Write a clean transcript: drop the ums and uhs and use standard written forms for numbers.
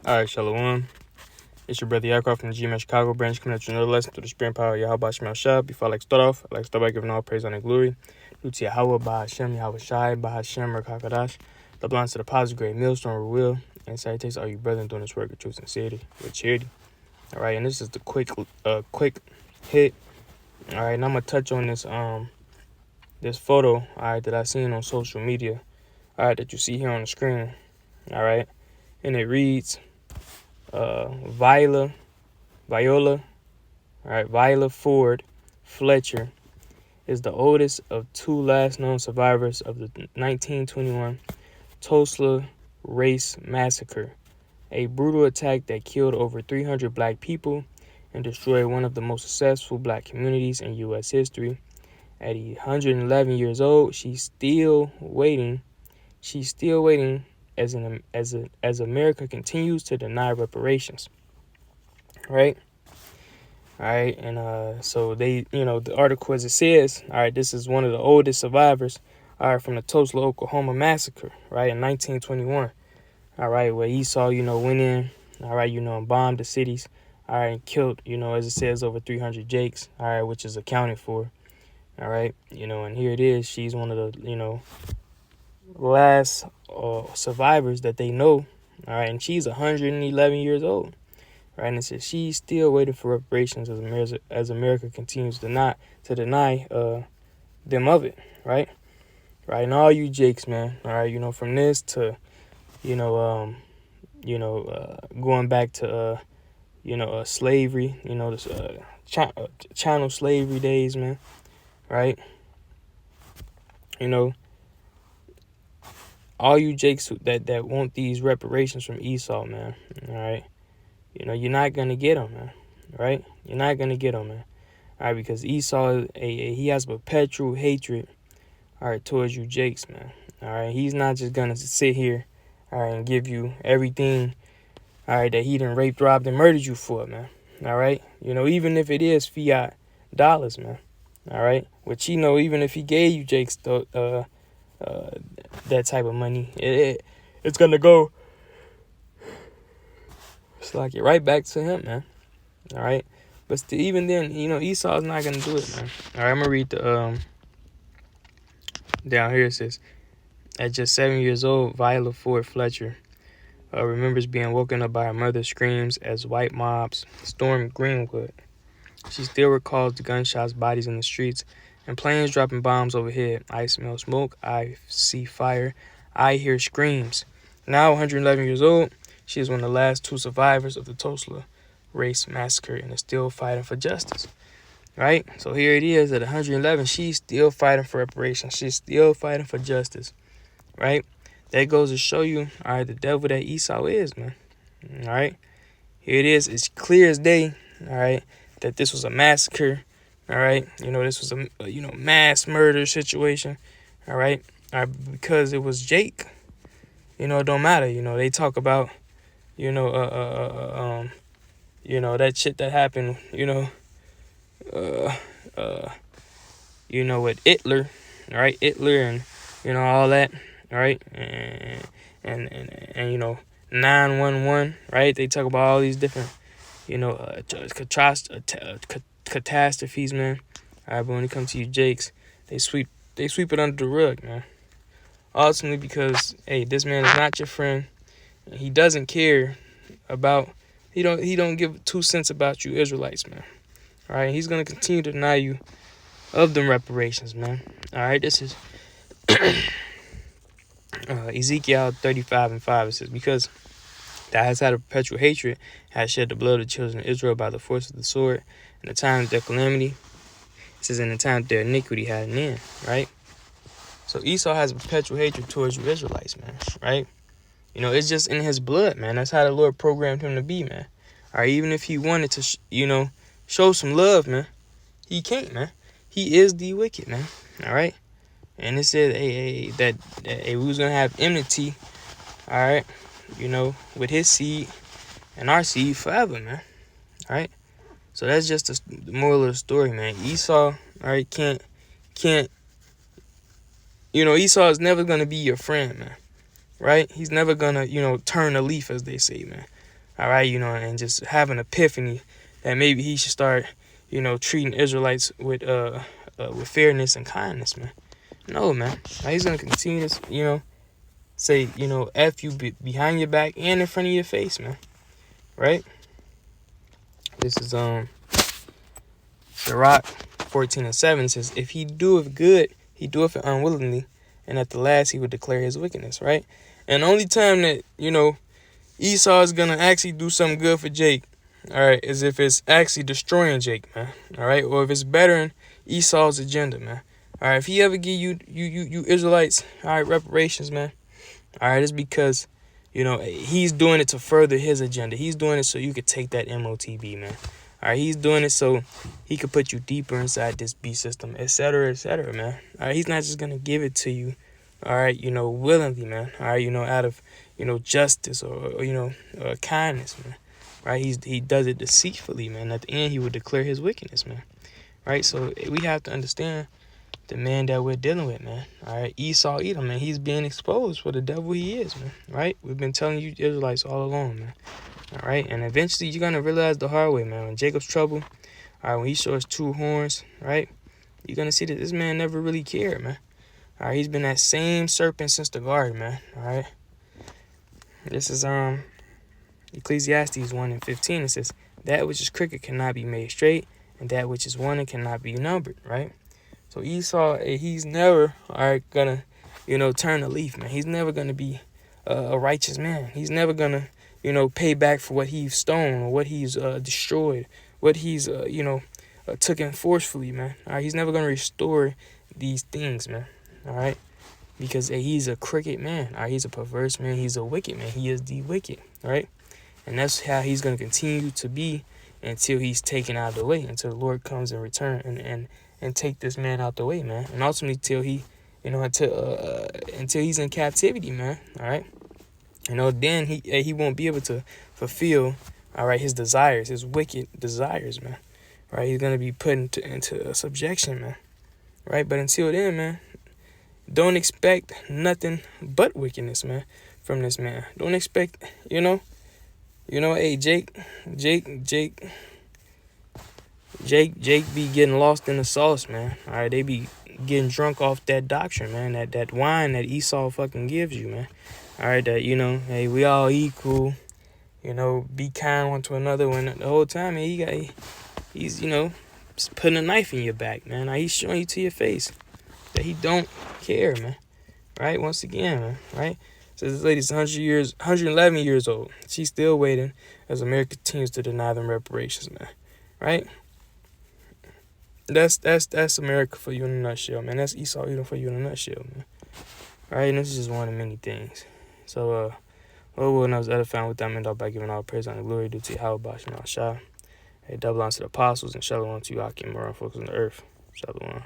Alright, Shalom. It's your brother Yakov from the GMS Chicago branch coming at you another lesson through the spirit and power of Yahweh Shemel Shah. Before I start off, I'd like to start by giving all praise and glory due to Yahweh, Bahashem, Yahweh Shai, Bahashem, Merkakadash, the belongs to the positive great millstone, will, and salutations all you brethren doing this work of truth and sincerity with charity. Alright, and this is the quick hit. Alright, and I'm gonna touch on this photo, alright, that I seen on social media, alright, that you see here on the screen. Alright, and it reads Viola, Viola Ford Fletcher is the oldest of two last known survivors of the 1921 Tulsa Race Massacre, a brutal attack that killed over 300 black people and destroyed one of the most successful black communities in U.S. history. At 111 years old, she's still waiting as America continues to deny reparations. Right? All right, and so they, the article, as it says, all right, this is one of the oldest survivors, all right, from the Tulsa, Oklahoma massacre, right, in 1921, all right, where Esau, went in, all right, and bombed the cities, all right, and killed, as it says, over 300 Jakes, all right, which is accounted for, all right, and here it is. She's one of the, last survivors that they know, all right, and she's 111 years old. Right, and it says she's still waiting for reparations as America continues to deny them of it. Right, and all you Jakes, man. All right, from this to going back to slavery. This chattel slavery days, man. Right, all you Jakes that want these reparations from Esau, man. All right. You're not going to get them, man, right? You're not going to get them, man, all right, because Esau, he has perpetual hatred, all right, towards you Jakes, man, all right? He's not just going to sit here, all right, and give you everything, all right, that he done raped, robbed, and murdered you for, man, all right? Even if it is fiat dollars, man, all right? Which, even if he gave you Jakes that type of money, it's going to go... It's like it right back to him, man. All right, but even then, Esau's not gonna do it, man. All right, I'm gonna read the down here. It says, at just 7 years old, Viola Ford Fletcher remembers being woken up by her mother's screams as white mobs stormed Greenwood. She still recalls the gunshots, bodies in the streets, and planes dropping bombs overhead. I smell smoke. I see fire. I hear screams. Now 111 years old, she is one of the last two survivors of the Tulsa Race Massacre and is still fighting for justice. Right? So here it is at 111. She's still fighting for reparations. She's still fighting for justice. Right? That goes to show you, all right, the devil that Esau is, man. All right? Here it is. It's clear as day, all right, that this was a massacre. All right? This was a mass murder situation. All right? Because it was Jake. It don't matter. They talk about, that shit that happened, with Hitler, right? Hitler and, all that, right? And 911, right? They talk about all these different, catastrophes, man. All right, but when it comes to you Jakes, they sweep it under the rug, man. Ultimately, because, hey, this man is not your friend. He doesn't care about, he don't give 2 cents about you Israelites, man. All right, he's going to continue to deny you of them reparations, man. All right, this is Ezekiel 35:5. It says, because thou hast had a perpetual hatred, has shed the blood of the children of Israel by the force of the sword, in the time of their calamity. It says, in the time of their iniquity had an end, right? So Esau has a perpetual hatred towards you Israelites, man, right? It's just in his blood, man. That's how the Lord programmed him to be, man. All right, even if he wanted to, show some love, man, he can't, man. He is the wicked, man. All right? And it said, that we was going to have enmity, all right, with his seed and our seed forever, man. All right? So that's just the moral of the story, man. Esau, all right, can't, Esau is never going to be your friend, man. Right? He's never going to, turn a leaf, as they say, man. all right, and just have an epiphany that maybe he should start, treating Israelites with fairness and kindness, man. No, man. He's gonna continue to, say, F you behind your back and in front of your face, man. Right? This is Sirach 14:7 says, if he doeth good, he doeth it unwillingly, and at the last he would declare his wickedness, right? And the only time that, Esau is gonna actually do something good for Jake, all right, is if it's actually destroying Jake, man. All right, or if it's bettering Esau's agenda, man. All right, if he ever give you Israelites, all right, reparations, man. All right, it's because, he's doing it to further his agenda. He's doing it so you could take that MOTB, man. All right, he's doing it so he could put you deeper inside this beast system, etc., man. All right, he's not just gonna give it to you, all right, willingly, man. All right, out of, justice or kindness, man. Right, he does it deceitfully, man. At the end, he will declare his wickedness, man. Right, so we have to understand the man that we're dealing with, man. All right, Esau Edom, man. He's being exposed for the devil he is, man. Right, we've been telling you Israelites all along, man. All right, and eventually you're gonna realize the hard way, man. When Jacob's trouble, all right, when he shows two horns, right, you're gonna see that this man never really cared, man. All right, he's been that same serpent since the garden, man. All right, this is Ecclesiastes 1:15. It says, that which is crooked cannot be made straight, and that which is wanted cannot be numbered, right? So Esau, he's never, gonna, turn a leaf, man. He's never gonna be a righteous man. He's never gonna, pay back for what he's stolen or what he's destroyed, what he's, taken forcefully, man. All right, he's never gonna restore these things, man. All right, because he's a crooked man. All right, he's a perverse man. He's a wicked man. He is the wicked, right? And that's how he's gonna continue to be until he's taken out of the way, until the Lord comes in return and take this man out the way, man. And ultimately till he, until he's in captivity, man. All right. Then he won't be able to fulfill, all right, his desires, his wicked desires, man. Right. He's going to be put into subjection, man. Right. But until then, man, don't expect nothing but wickedness, man, from this man. Don't expect, hey, Jake be getting lost in the sauce, man. All right, they be getting drunk off that doctrine, man. That wine that Esau fucking gives you, man. All right, that, hey, we all equal. Be kind one to another. When the whole time, man, he's putting a knife in your back, man. Now, he's showing you to your face that he don't care, man. Right? Once again, man. Right? So this lady's 111 years old. She's still waiting as America continues to deny them reparations, man. Right? That's America for you in a nutshell, man. That's Esau Edom for you in a nutshell, man. All right, and this is just one of many things. So, Lord will knows edifying with them and all by giving all praise and glory due to Yahweh Shah. Hey, double on to the apostles and shalom to you, Akim, moral folks on the earth. Shalom.